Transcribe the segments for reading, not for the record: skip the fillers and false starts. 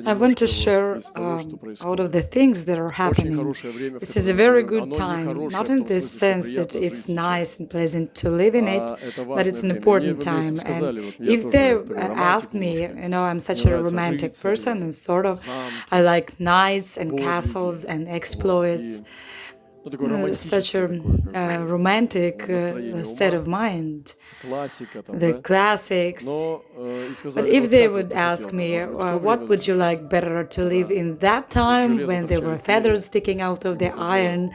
I want to share out of the things that are happening. This is a very good time, not in the sense that it's nice and pleasant to live in it, but it's an important time. And if they ask me, I'm such a romantic person, and sort of, I like knights and castles and exploits, such a romantic state of mind, the classics. But if they would ask me, what would you like better, to live in that time when there were feathers sticking out of the iron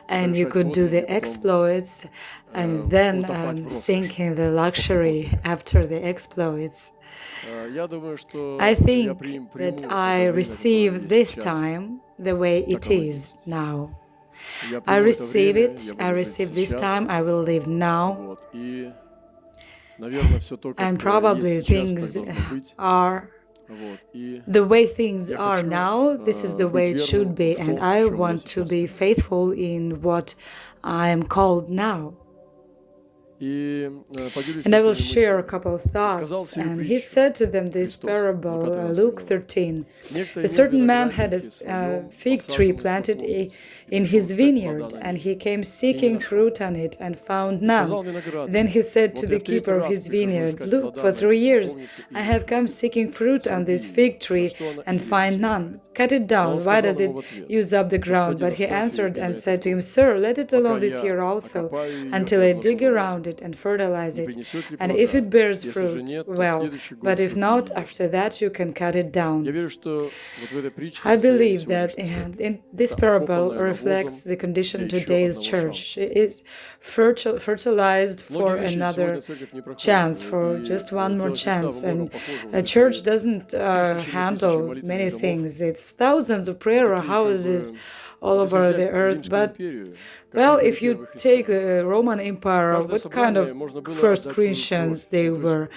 and you could do the exploits, and then sink in the luxury after the exploits? I think that I receive this time the way it is now. I receive it, I receive this time, I will live now, and probably things are the way things are now. This is the way it should be, and I want to be faithful in what I am called now. And I will share a couple of thoughts. And he said to them this parable, Luke 13. A certain man had a fig tree planted in his vineyard, and he came seeking fruit on it and found none. Then he said to the keeper of his vineyard, Look, for 3 years I have come seeking fruit on this fig tree and find none. Cut it down. Why does it use up the ground? But he answered and said to him, Sir, let it alone this year also, until I dig around it and fertilize it. And if it bears fruit, well, but if not, after that you can cut it down. I believe that in this parable reflects the condition of today's church. It is fertilized for another chance, for just one more chance. And a church doesn't handle many things. It's thousands of prayer houses all over the earth, but well, if you take the Roman Empire, what kind of first Christians they were?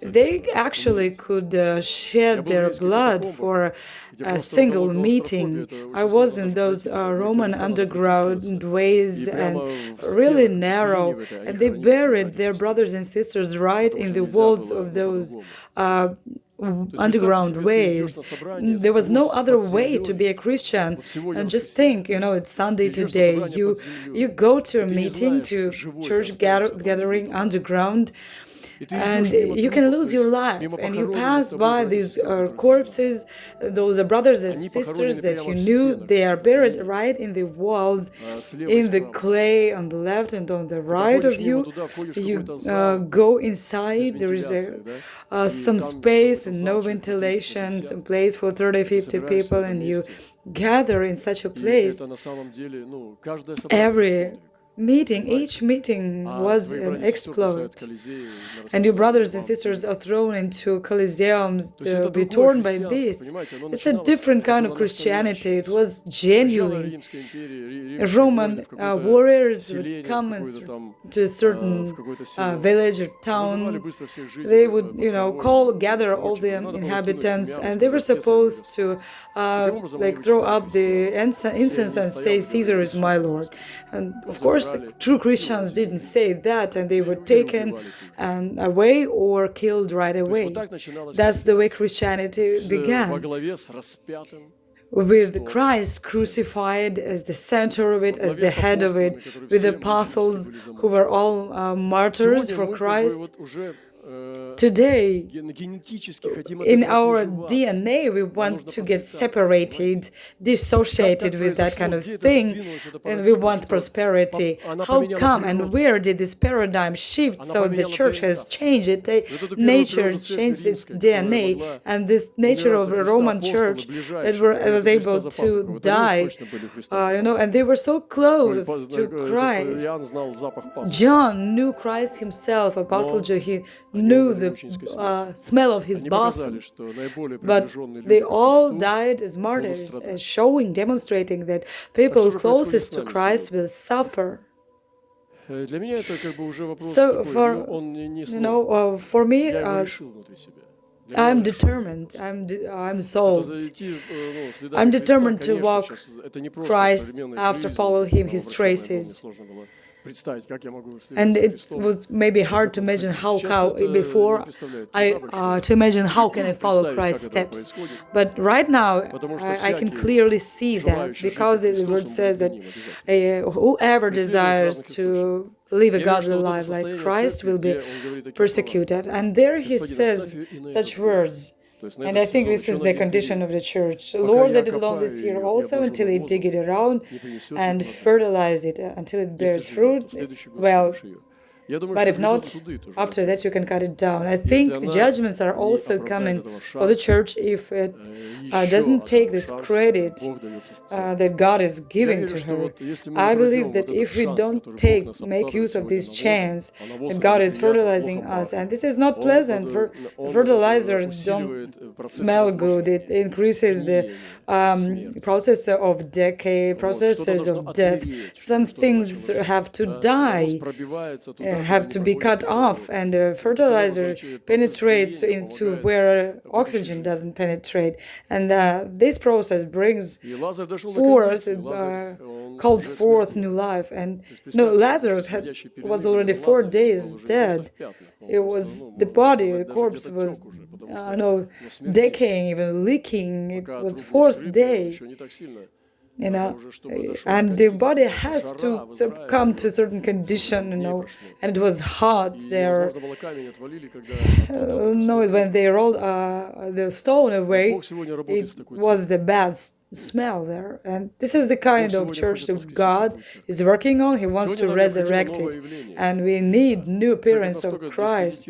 They actually could shed their blood for a single meeting. I was in those Roman underground ways, and really narrow, and they buried their brothers and sisters right in the walls of those underground ways. There was no other way to be a Christian. And just think, it's Sunday today. You go to a meeting, to church gathering underground, and you can lose your life, and you pass by these corpses. Those are brothers and sisters that you knew. They are buried right in the walls, in the clay on the left and on the right of you. You go inside. There is some space with no ventilation, some place for 30-50 people, and you gather in such a place. Each meeting was an exploit, and your brothers and sisters are thrown into coliseums to be torn by beasts. It's a different kind of Christianity. It was genuine. Roman warriors would come to a certain village or town. They would, gather all the inhabitants, and they were supposed to throw up the incense and say, Caesar is my Lord. And of course, true Christians didn't say that, and they were taken away or killed right away. That's the way Christianity began, with Christ crucified as the center of it, as the head of it, with the apostles who were all martyrs for Christ. Today, in our DNA, we want to get separated, dissociated with that kind of thing, and we want prosperity. How come and where did this paradigm shift? So the church has changed it. Nature changed its DNA, and this nature of the Roman church that was able to die, and they were so close to Christ. John knew Christ himself, Apostle John, he knew the smell of his bosom, but they all died as martyrs, as demonstrating that people closest to Christ will suffer. So for me, I'm determined. I'm solved. I'm determined to walk Christ after follow his traces. And it was maybe hard to imagine how before to imagine how can I follow Christ's steps. But right now I can clearly see that, because the word says that whoever desires to live a godly life like Christ will be persecuted. And there he says such words. And I think this is the condition of the church. Lord, let it alone this year also until you dig it around and fertilize it until it bears fruit. Well, but if not, after that you can cut it down. I think judgments are also coming for the church if it doesn't take this credit that God is giving to her. I believe that if we don't make use of this chance that God is fertilizing us, and this is not pleasant, fertilizers don't smell good. It increases the process of decay, processes of death. Some things have to die, have to be cut off, and fertilizer penetrates into where oxygen doesn't penetrate, and this process brings forth, calls forth new life. And Lazarus was already 4 days dead. It was the body, the corpse was decaying, even leaking. It was 4th day. And the body has to come to a certain condition, and it was hot there. When they rolled the stone away, it was the bad smell there. And this is the kind of church that God is working on. He wants to resurrect it, and we need new appearance of Christ.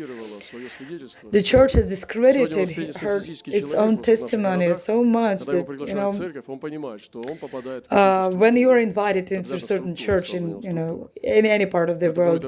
The church has discredited its own testimony so much that when you are invited into a certain church in any part of the world,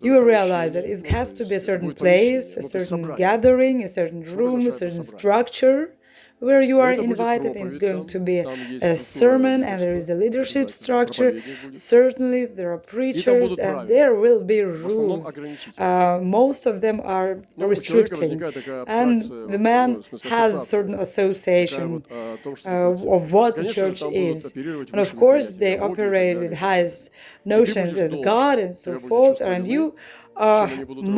you will realize that it has to be a certain place, a certain gathering, a certain room, a certain structure where you are invited. It's going to be a sermon, and there is a leadership structure. Certainly there are preachers, and there will be rules. Most of them are restricting, and the man has a certain association of what the church is. And of course they operate with highest notions as God and so forth, and you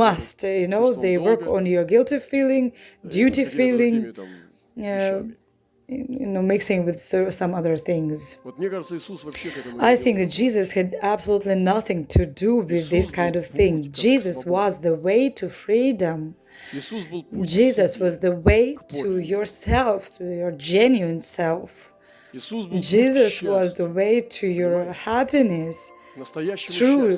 must, they work on your guilty feeling, duty feeling, mixing with some other things. I think that Jesus had absolutely nothing to do with this kind of thing. Jesus was the way to freedom. Jesus was the way to yourself, to your genuine self. Jesus was the way to your happiness. True,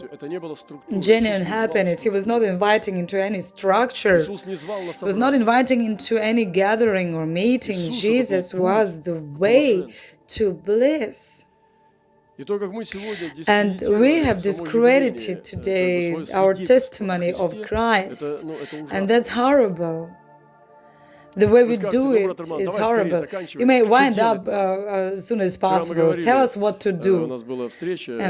genuine happiness. He was not inviting into any structure. He was not inviting into any gathering or meeting. Jesus was the way to bliss. And we have discredited today our testimony of Christ, and that's horrible. The way we do it is horrible. You may wind up as soon as possible. Tell us what to do.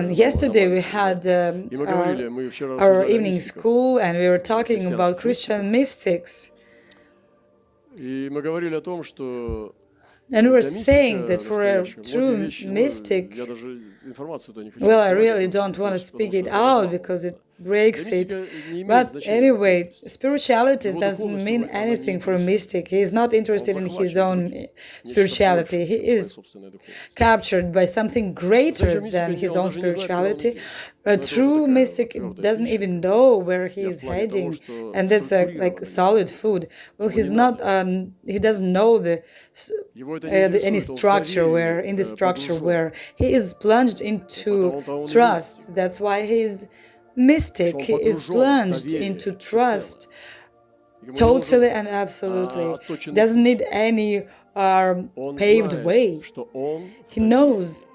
Yesterday we had our evening school, and we were talking about Christian mystics. And we were saying that for a true mystic, well, I really don't want to speak it out because it breaks it. But anyway, spirituality doesn't mean anything for a mystic. He is not interested in his own spirituality. He is captured by something greater than his own spirituality. A true mystic doesn't even know where he is heading, and that's like solid food. Well, he's not. He doesn't know any structure where he is plunged into trust. That's why he is mystic. He is plunged into trust, totally and absolutely. Doesn't need any paved way. He knows.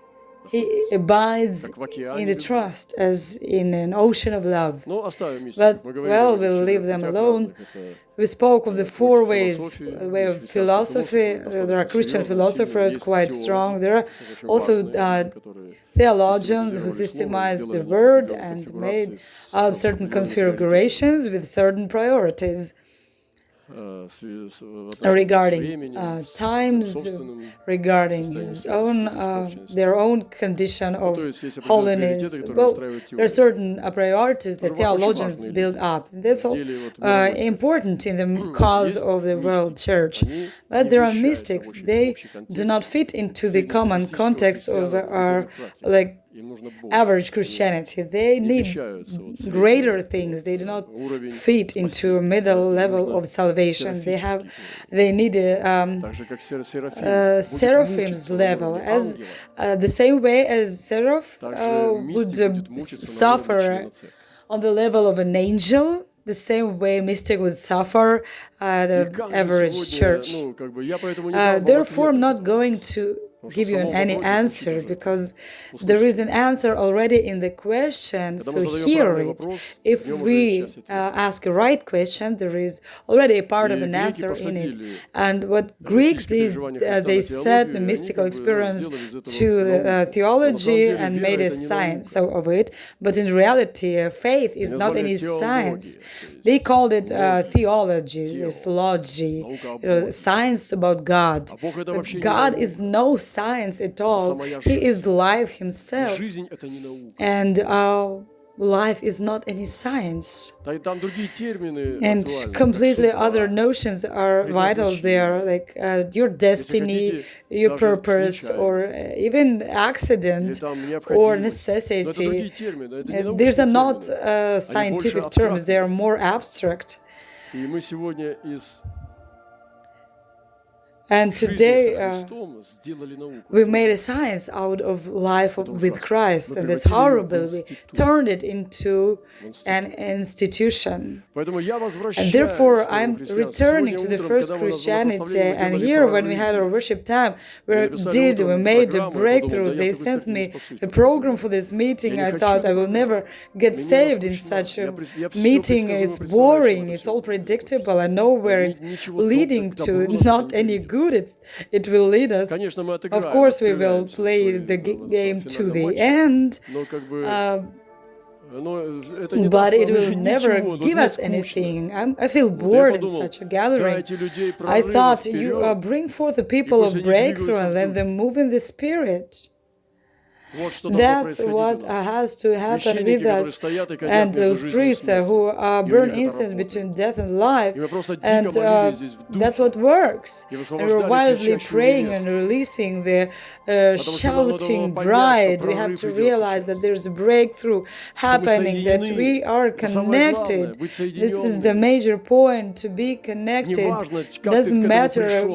He abides in the trust as in an ocean of love. But, well, we'll leave them alone. We spoke of the 4 ways, the way of philosophy. There are Christian philosophers quite strong. There are also theologians who systemized the word and made certain configurations with certain priorities. regarding times, regarding his own, their own condition of holiness. Well, there are certain priorities that theologians build up. That's all important in the cause of the world church. But there are mystics. They do not fit into the common context of our average Christianity. They need greater things. They do not fit into a middle level of salvation. They need a seraphim's level, as the same way as seraph would suffer on the level of an angel. The same way mystic would suffer the average church. Therefore, I'm not going to give you any answer, because there is an answer already in the question, so hear it. If we ask a right question, there is already a part of an answer in it. And what Greeks did, they set the mystical experience to theology and made a science of it, but in reality, faith is not any science. They called it theology, theology, science about God. But God is no science at all. He is life himself. And life is not any science. And completely other notions are vital there, like your destiny, your purpose, or even accident or necessity. These are not scientific terms, they are more abstract. And today, we made a science out of life with Christ, and this horrible, we turned it into an institution. And therefore, I'm returning to the first Christianity, and here, when we had our worship time, we made a breakthrough. They sent me a program for this meeting. I thought I will never get saved in such a meeting. It's boring, it's all predictable, I know where it's leading to, not any good. It will lead us. Of course, we will play the game to the end, but it will never give us anything. I feel bored in such a gathering. I thought you bring forth the people of breakthrough and let them move in the Spirit. That's what has to happen with us and those priests who burn incense between death and life, and that's what works. And we're wildly praying and releasing the shouting bride. We have to realize that there's a breakthrough happening, that we are connected. This is the major point, to be connected. Doesn't matter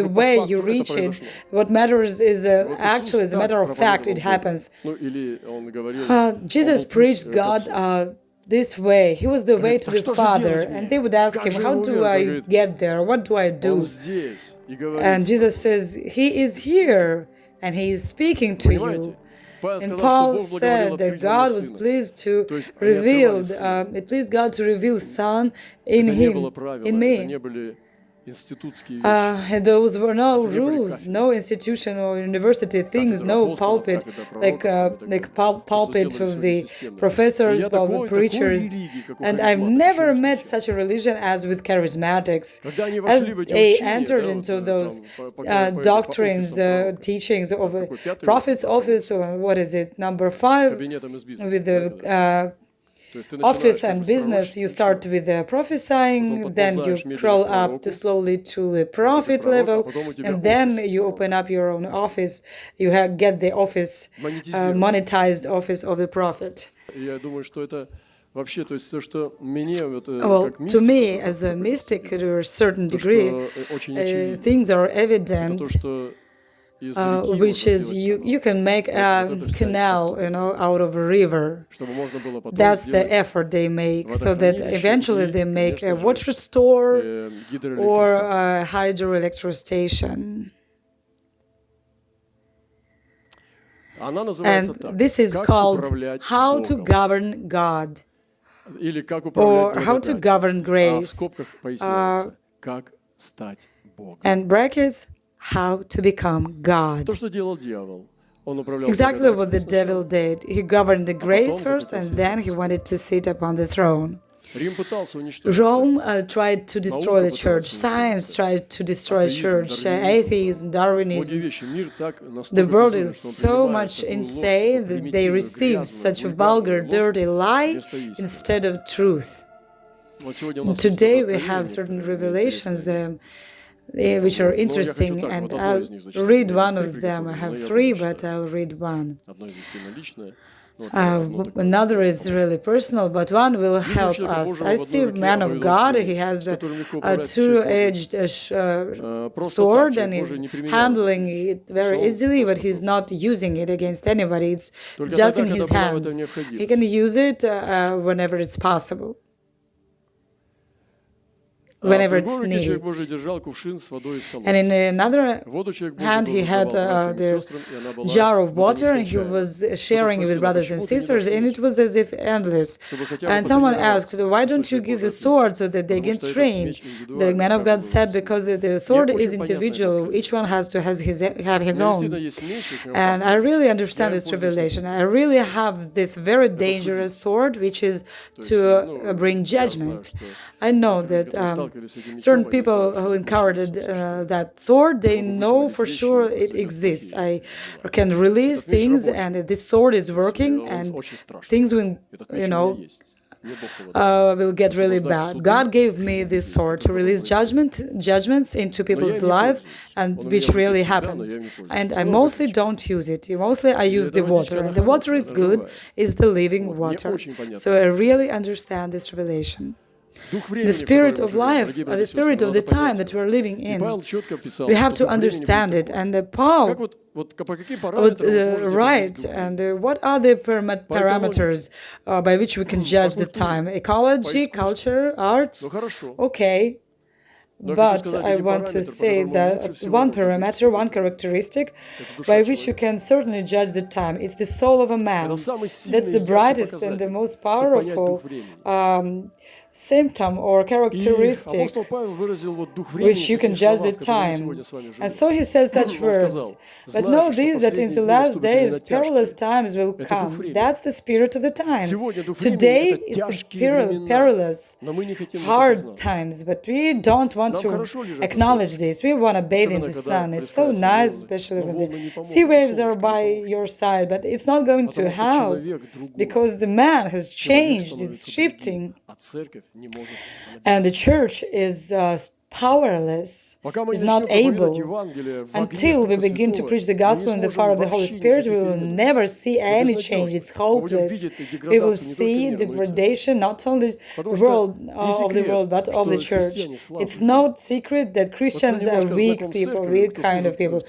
the way you reach it. What matters is actually, as a matter of fact, it happens. Jesus preached God this way. He was the way to the Father. And they would ask him, how do I get there? What do I do? And Jesus says, He is here and He is speaking to you. And Paul said that God was pleased to reveal, it pleased God to reveal Son in him, in me. Those were no rules, no institution or university things, no pulpit, like pulpit of the professors, of the preachers. And I've never met such a religion as with charismatics. As they entered into those doctrines, teachings of a prophet's office, or what is it, number 5, with the office and business, you start with the prophesying, then you crawl up slowly to the prophet level, and then you open up your own office. You get the office, monetized office of the prophet. Well, to me, as a mystic, to a certain degree, things are evident. Which is you can make a canal, out of a river. That's the effort they make, so that eventually they make a water store or a hydroelectric station. And this is called how to govern God, or how to govern grace, and brackets, how to become God. Exactly what the devil did. He governed the grace first, and then he wanted to sit upon the throne. Rome tried to destroy the church. Science tried to destroy the church. Atheism, Darwinism. The world is so much insane that they receive such a vulgar, dirty lie instead of truth. Today we have certain revelations which are interesting, and I'll read one of them. I have three, but I'll read one. Another is really personal, but one will help us. I see a man of God. He has a two-edged sword and is handling it very easily, but he's not using it against anybody. It's just in his hands. He can use it whenever it's possible, whenever it's needed. And in another hand, he had the jar of water, and he was sharing it with brothers and sisters, and it was as if endless. And someone asked, why don't you give the sword so that they get trained? The man of God said, because the sword is individual, each one has to have his own. And I really understand this revelation. I really have this very dangerous sword, which is to bring judgment. I know that certain people who encountered that sword, they know for sure it exists. I can release things, and this sword is working, and things will, will get really bad. God gave me this sword to release judgments into people's lives, and which really happens. And I mostly don't use it. Mostly I use the water, and the water is good, is the living water. So I really understand this revelation. The spirit of life, the spirit of the time that we're living in. We have to understand it. And Paul would write, and what are the parameters by which we can judge the time? Ecology, culture, arts? Okay. But I want to say that one parameter, one characteristic by which you can certainly judge the time, it's the soul of a man. That's the brightest and the most powerful symptom or characteristic which you can judge the time. And so he says such words. But know this, that in the last days perilous times will come. That's the spirit of the times. Today it's perilous, hard times, but we don't want to acknowledge this. We want to bathe in the sun. It's so nice, especially when the sea waves are by your side, but it's not going to help because the man has changed, it's shifting. And the church is powerless, is not able. Until we begin to preach the gospel in the fire of the Holy Spirit, we will never see any change. It's hopeless. We will see degradation, not only of the world, but of the church. It's no secret that Christians are weak people, weak kind of people.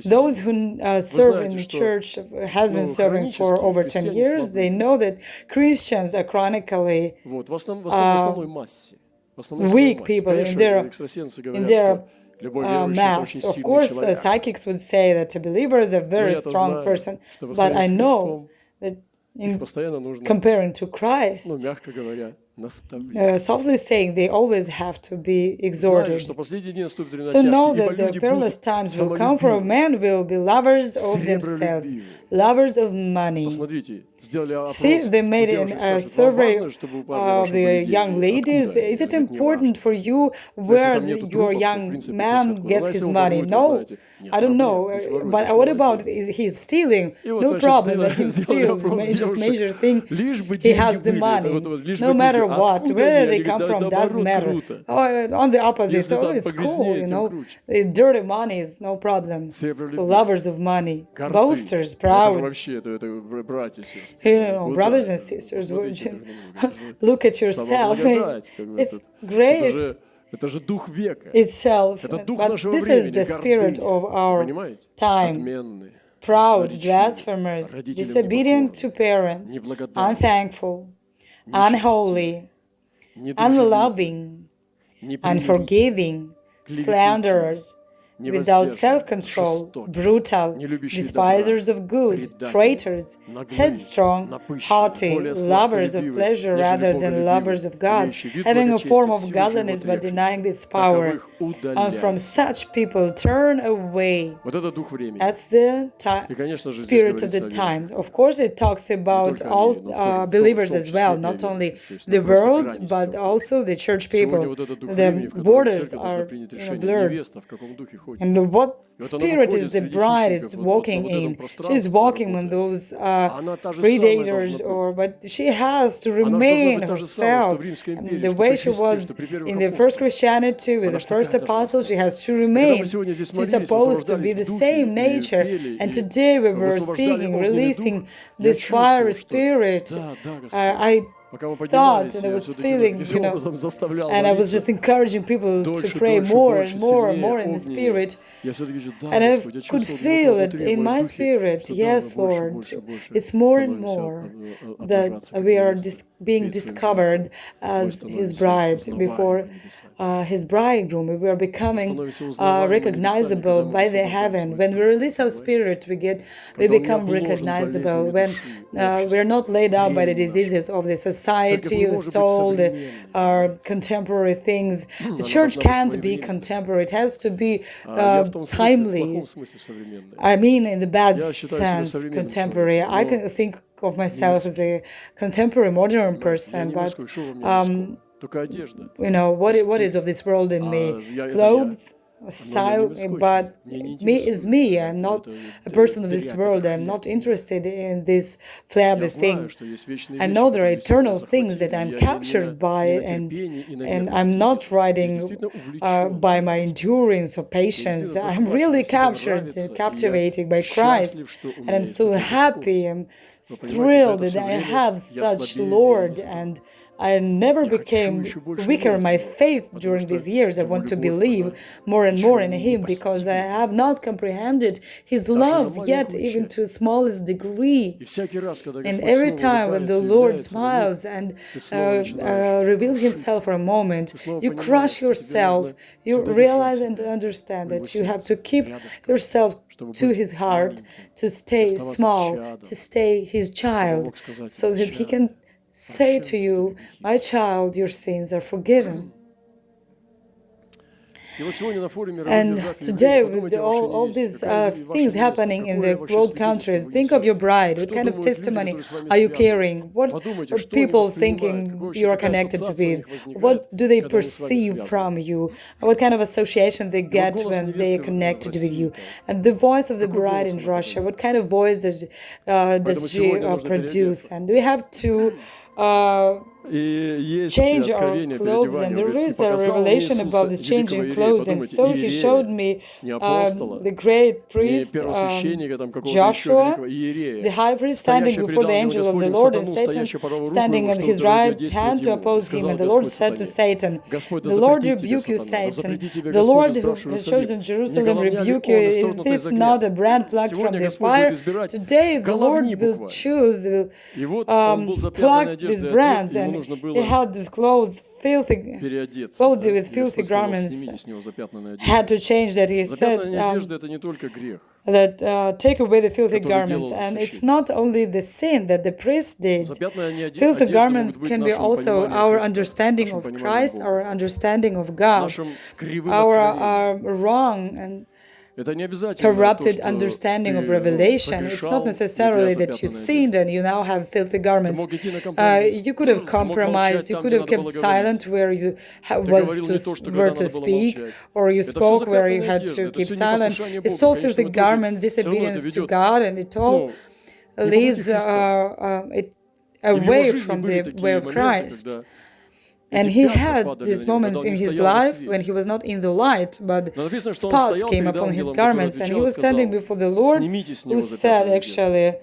Those who serve in the church, has been serving for over 10 years, they know that Christians are chronically weak people in their mass. Of course, psychics would say that a believer is a very strong person, but I know that in comparing to Christ, softly saying, they always have to be exhorted. So know that the perilous times will come, for men will be lovers of themselves, lovers of money. See, they made a survey of the young ladies. Is it important for you where your young man gets his money? No, I don't know. But what about he's stealing? No problem, let him steal. The major thing, he has the money. No matter what, where they come from doesn't matter. On the opposite, it's cool, Dirty money is no problem. So lovers of money, boasters, proud. Brothers and sisters, look at yourself. It's grace itself. But this is the spirit of our time. Proud, blasphemers, disobedient to parents, unthankful, unholy, unloving, unforgiving, slanderers, without self-control, brutal, despisers of good, traitors, headstrong, haughty, lovers of pleasure rather than lovers of God, having a form of godliness but denying its power. And from such people turn away. That's the spirit of the time. Of course, it talks about all believers as well, not only the world, but also the church people. The borders are blurred. And what spirit is the bride is walking in? She's walking in those predators, but she has to remain herself. And the way she was in the first Christianity with the first apostles, she has to remain. She's supposed to be the same nature. And today we were seeing, releasing this fire spirit. I thought and I was feeling, and I was just encouraging people to pray more and more and more in the Spirit. And I could feel it in my spirit. Yes, Lord, it's more and more that we are being discovered as His bride before His bridegroom. We are becoming recognizable by the heaven. When we release our spirit, we become recognizable. When we are not laid out by the diseases of the society, the soul, the contemporary things. The church can't be contemporary. It has to be timely. I mean, in the bad sense, contemporary. I can think of myself as a contemporary modern person, but what is of this world in me? Clothes, style, but me is me. I'm not a person of this world. I'm not interested in this flabby thing. I know there are eternal things that I'm captured by, and I'm not riding by my endurance or patience. I'm really captivated by Christ, and I'm so happy. I'm thrilled that I have such Lord, and I never became weaker in my faith during these years. I want to believe more and more in Him because I have not comprehended His love yet, even to the smallest degree. And every time when the Lord smiles and reveals Himself for a moment, you crush yourself. You realize and understand that you have to keep yourself to His heart, to stay small, to stay His child, so that He can say to you, my child, your sins are forgiven. And today, with all these things happening in the world countries, think of your bride. What kind of testimony are you carrying? What are people thinking you are connected with? What do they perceive from you? What kind of association they get when they are connected with you? And the voice of the bride in Russia, what kind of voice does she produce? And we have to change our clothes, and there is a revelation about this changing clothes. And so He showed me the great priest Joshua, the high priest, standing before the angel of the Lord, and Satan standing on his right hand to oppose him. And the Lord said to Satan, "The Lord rebuke you, Satan. The Lord who has chosen Jerusalem rebuke you. Is this not a brand plucked from the fire? Today the Lord will choose, will pluck these brands." And he had these clothes, clothed with filthy garments, had to change that. He said that take away the filthy garments. And it's not only the sin that the priest did. Filthy garments can be also our understanding of Christ, our understanding of God, our wrong and corrupted understanding of revelation. It's not necessarily that you sinned and you now have filthy garments. You could have compromised, you could have kept silent where you were to speak, or you spoke where you had to keep silent. It's all filthy garments, disobedience to God, and it all leads away from the way of Christ. And he had these moments in his life when he was not in the light, but spots came upon his garments, and he was standing before the Lord, who said, actually,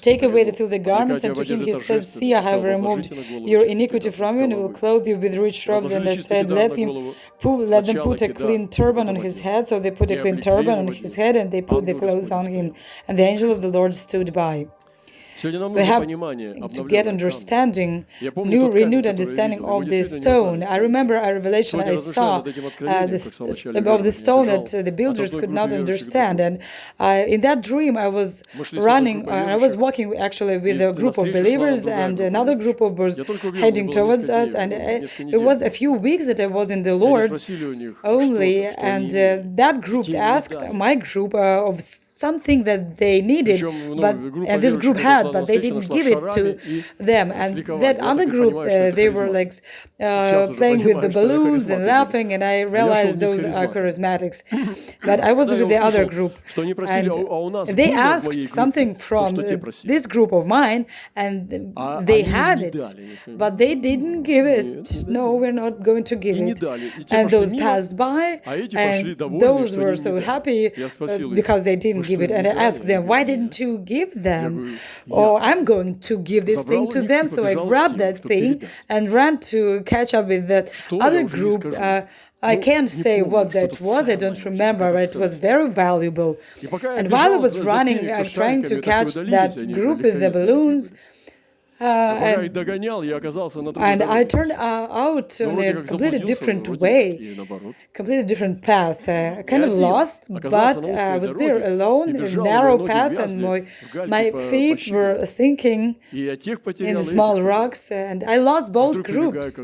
take away the filthy garments, and to him he said, see, I have removed your iniquity from you, and will clothe you with rich robes. And I said, let them put a clean turban on his head. So they put a clean turban on his head, and they put the clothes on him. And the angel of the Lord stood by. We have to get understanding, renewed understanding of this stone. I remember a revelation I saw of the stone that the builders could not understand. And in that dream, I was I was walking actually with a group of believers, and another group of was heading towards us. And it was a few weeks that I was in the Lord only. And that group asked my group of something that they needed, and this group had, but they didn't give it to them. And that other group, they were like playing with the balloons and laughing, and I realized those are charismatics. But I was with the other group, and they asked something from this group of mine, and they had it, but they didn't give it. No, we're not going to give it. And those passed by, and those were so happy because they didn't give it. And I asked them, why didn't you give them? Oh, I'm going to give this thing to them. So I grabbed that thing and ran to catch up with that other group. I can't say what that was. I don't remember, but it was very valuable. And while I was running, trying to catch that group with the balloons, and I turned out in a completely different way, completely different path, kind of lost, but I was there alone, in a narrow path, and my feet were sinking in small rocks, and I lost both groups.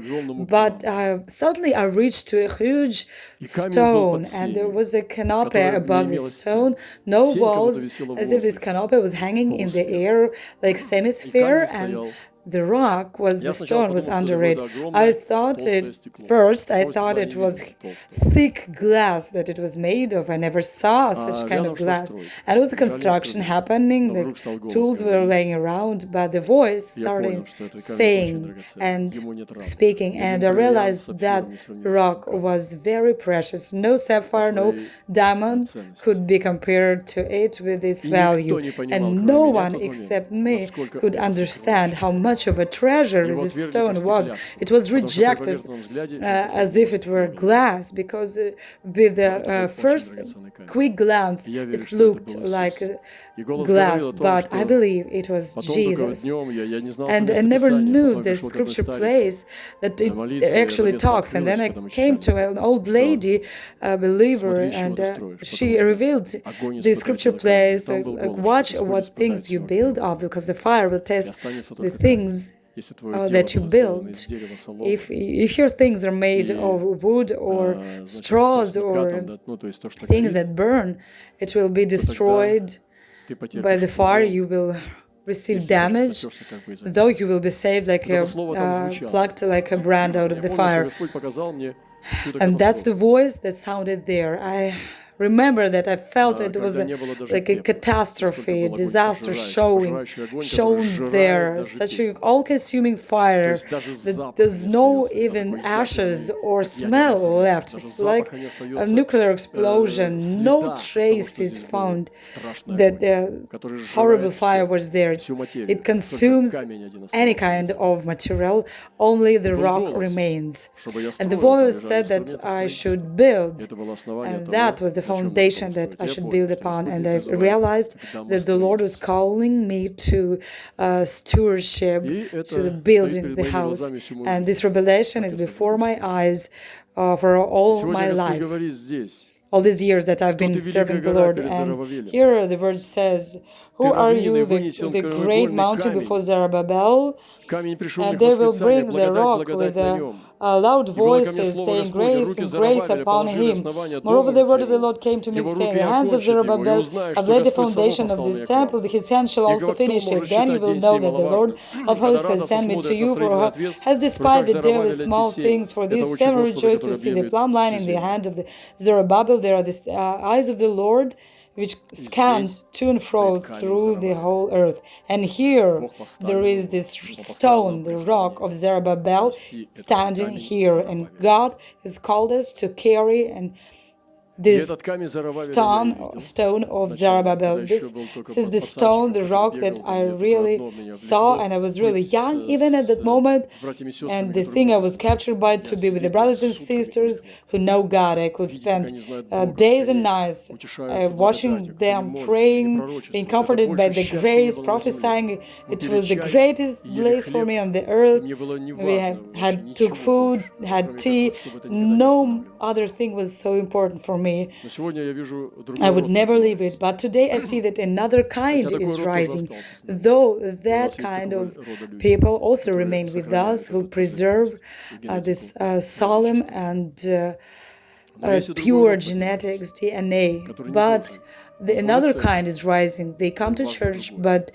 But suddenly I reached to a huge stone, and there was a canopy above the stone, no walls, as if this canopy was hanging in the air like semisphere, and the rock was, the stone was under it. I thought it was thick glass that it was made of. I never saw such kind of glass. And it was a construction happening, the tools were laying around, but the voice started saying and speaking, and I realized that rock was very precious. No sapphire, no diamond could be compared to it with its value. And no one except me could understand how much of a treasure this stone was. It was rejected as if it were glass, because with the first quick glance it looked like glass, but I believe it was Jesus. And I never knew the scripture place that it actually talks. And then I came to an old lady, a believer, and she revealed the scripture place, watch what things you build up, because the fire will test the things that you build. If your things are made of wood or straws or things that burn, it will be destroyed by the fire. You will receive damage, though you will be saved like plucked like a brand out of the fire. And that's the voice that sounded there. I remember that I felt it was like a catastrophe, a disaster shown there, such an all-consuming fire that there's no even ashes or smell left. It's like a nuclear explosion. No trace is found that the horrible fire was there. It consumes any kind of material, only the rock remains. And the voice said that I should build, and that was the foundation that I should build upon. And I realized that the Lord was calling me to stewardship, to building the house. And this revelation is before my eyes for all my life, all these years that I've been serving the Lord. And here the word says, "Who are you, the great mountain before Zerubbabel? And they will bring the rock with loud voices, saying, grace and grace upon him. Moreover, the word of the Lord came to me, saying, the hands of Zerubbabel have laid the foundation of this temple, his hand shall also finish it. Then you will know that the Lord of hosts has sent me to you, for has despised the daily small things. For these 7 rejoice to see the plumb line in the hand of the Zerubbabel. There are the eyes of the Lord, which scan to and fro through the whole earth. And here there is this stone, the rock of Zerubbabel, standing here. And God has called us to carry and this stone of Zerubbabel. This is the stone, the rock that I really saw, and I was really young even at that moment. And the thing I was captured by, to be with the brothers and sisters who know God. I could spend days and nights watching them, praying, being comforted by the grace, prophesying. It was the greatest bliss for me on the earth. We took food, had tea. No other thing was so important for me. I would never leave it. But today I see that another kind is rising, though that kind of people also remain with us, who preserve this solemn and pure genetics, DNA. But another kind is rising. They come to church, but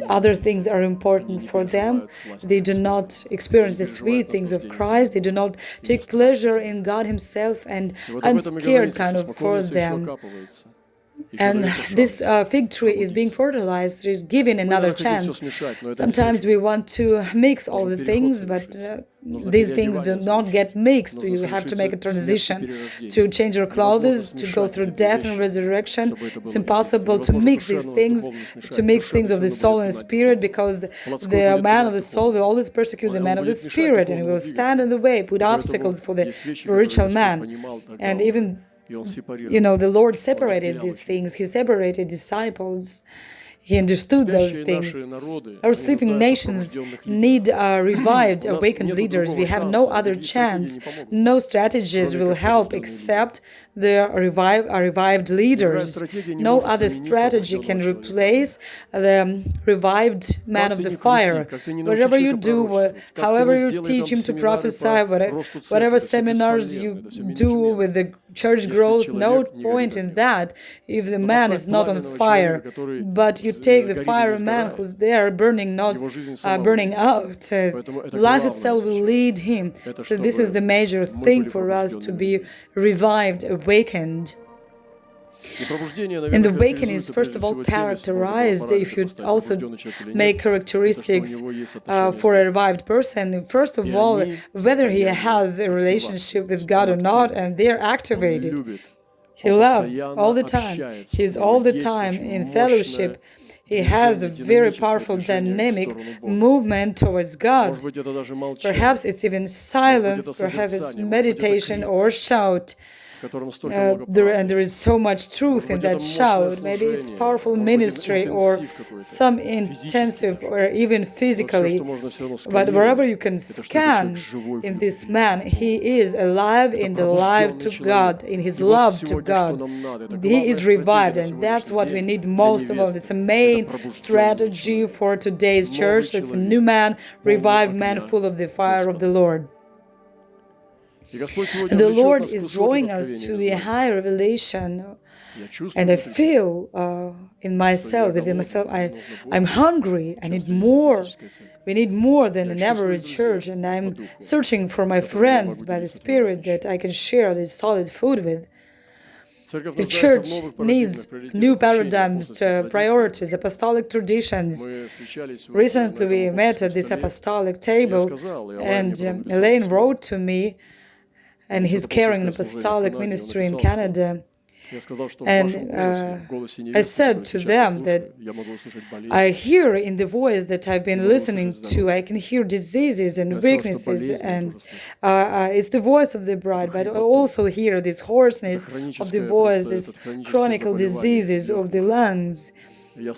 other things are important for them. They do not experience the sweet things of Christ. They do not take pleasure in God Himself, and I'm scared kind of for them. And this fig tree is being fertilized, is given another chance. Sometimes we want to mix all the things, but these things do not get mixed. You have to make a transition, to change your clothes, to go through death and resurrection. It's impossible to mix these things, to mix things of the soul and spirit, because the man of the soul will always persecute the man of the spirit, and will stand in the way, put obstacles for the spiritual man. And even the Lord separated these things. He separated disciples. He understood those things. Our sleeping nations need revived, awakened leaders. We have no other chance. No strategies will help except the revived leaders. No other strategy can replace the revived man of the fire. Whatever you do, however you teach him to prophesy, whatever seminars you do with the church growth, no point in that if the man is not on fire. But you take the fire man who's there burning, not burning out. Life itself will lead him. So this is the major thing for us, to be revived, awakened. And the awakening is first of all characterized, if you also make characteristics for a revived person, first of all, whether he has a relationship with God or not, and they're activated. He loves all the time. He's all the time in fellowship. He has a very powerful dynamic movement towards God. Perhaps it's even silence, perhaps it's meditation or shout. There is so much truth in that shout. Maybe it's powerful ministry or some intensive or even physically. But wherever you can scan in this man, he is alive in the life to God, in his love to God. He is revived, and that's what we need most of all. It's a main strategy for today's church. It's a new man, revived man, full of the fire of the Lord. The Lord is drawing us to the high revelation, and I feel in myself, within myself, I'm hungry. I need more. We need more than an average church, and I'm searching for my friends by the Spirit that I can share this solid food with. The church needs new paradigms, priorities, apostolic traditions. Recently, we met at this apostolic table, and Elaine wrote to me, and he's carrying an apostolic ministry in Canada. And I said to them that I hear in the voice that I've been listening to, I can hear diseases and weaknesses, and it's the voice of the bride, but I also hear this hoarseness of the voice, this chronic diseases of the lungs.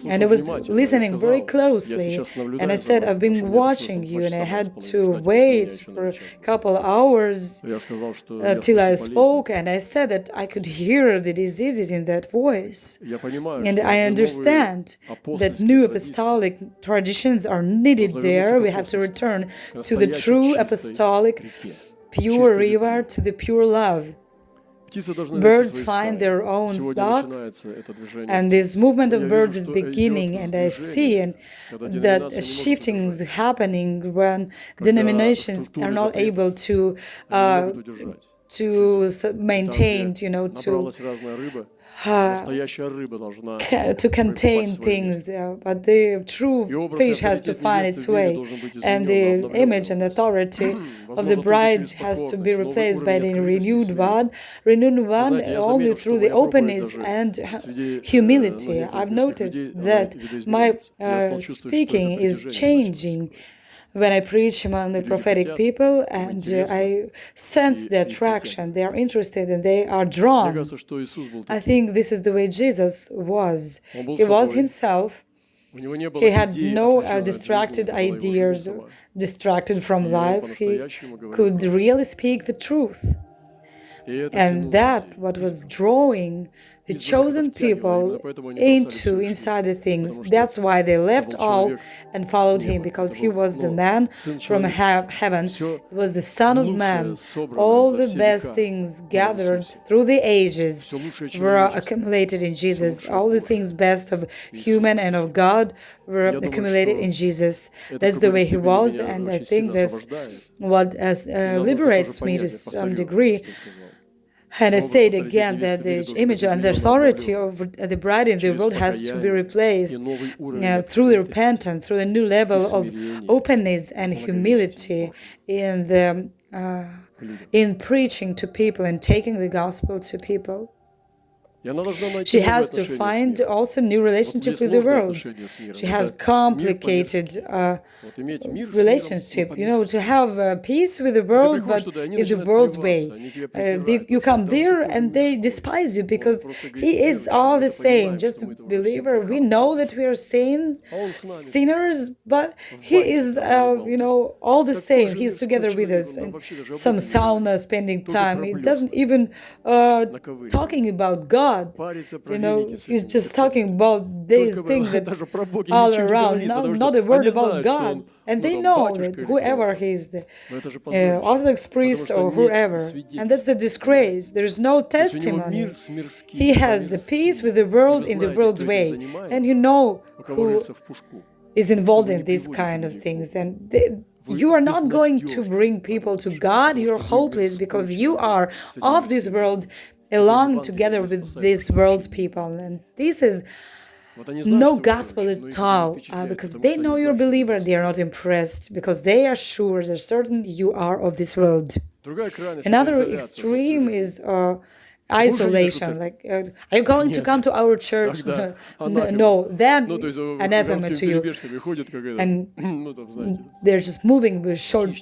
And I was listening very closely, and I said, I've been watching you, and I had to wait for a couple hours till I spoke, and I said that I could hear the diseases in that voice. And I understand that new apostolic traditions are needed there. We have to return to the true apostolic, pure river, to the pure love. Birds find their own thoughts, and this movement of birds is beginning, and I see that shifting is happening when denominations are not able to to maintain, to contain things there, but the true fish has to find its way, and the image and authority of the bride has to be replaced by the renewed one only through the openness and humility. I've noticed that my speaking is changing when I preach among the prophetic people, and I sense the attraction. They are interested and they are drawn. I think this is the way Jesus was. He was himself. He had no distracted ideas, distracted from life. He could really speak the truth. And that what was drawing the chosen people inside the things. That's why they left all and followed him, because he was the man from heaven. He was the Son of Man. All the best things gathered through the ages were accumulated in Jesus. All the things best of human and of God were accumulated in Jesus. That's the way he was, and I think that's what liberates me to some degree. And I said again that the image and the authority of the bride in the world has to be replaced through the repentance, through a new level of openness and humility in preaching to people and taking the gospel to people. She has to find also new relationship with the world. She has complicated relationship, to have peace with the world, but in the world's way. You come there and they despise you because he is all the same, just a believer. We know that we are sinners, but he is, all the same. He is together with us. And some sauna, spending time. He doesn't even talking about God. He's just talking about these things that all around, not a word about God. And they know that whoever he is, the Orthodox priest or whoever, and that's a disgrace. There is no testimony. He has the peace with the world in the world's way. And who is involved in these kind of things. And you are not going to bring people to God. You're hopeless because you are of this world, along together with this world's people. And this is no gospel at all, because they know you're a believer. They are not impressed because they are sure, they're certain you are of this world. Another extreme is isolation. Like, are you going to come to our church? No, then anathema to you. And they're just moving with short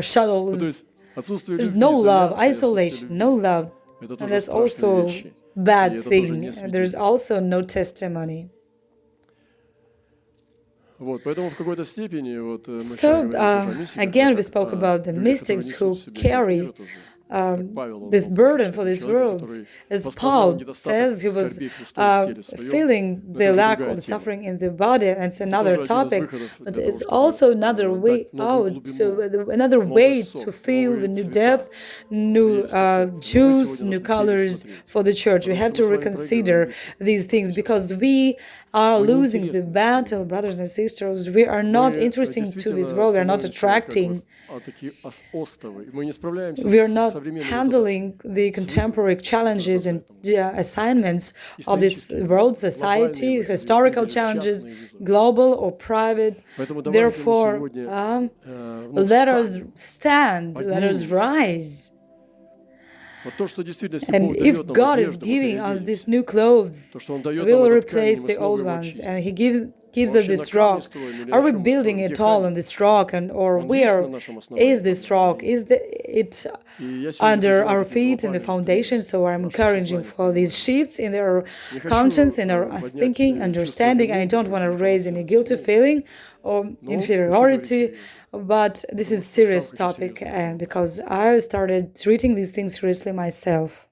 shuttles. There's no love, isolation, no love. And that's also a bad thing. And there's also no testimony. So, again, we spoke about the mystics who carry this burden for this world. As Paul says, he was feeling the lack of suffering in the body, and it's another topic, but there's also another way out, so another way to feel the new depth, new juice, new colors for the church. We have to reconsider these things because we are losing the battle, brothers and sisters. We are not interesting to this world. We are not attracting. We are not handling the contemporary challenges and assignments of this world society, historical challenges, global or private. Therefore, let us stand, let us rise. And if God is giving us these new clothes, we will replace the old ones, and He gives us this rock. Are we building it all on this rock, or where is this rock? Is it under our feet in the foundation? So I'm encouraging for these shifts in their conscience, in our thinking, understanding. I don't want to raise any guilty feeling or inferiority, but this is a serious topic, and because I started treating these things seriously myself.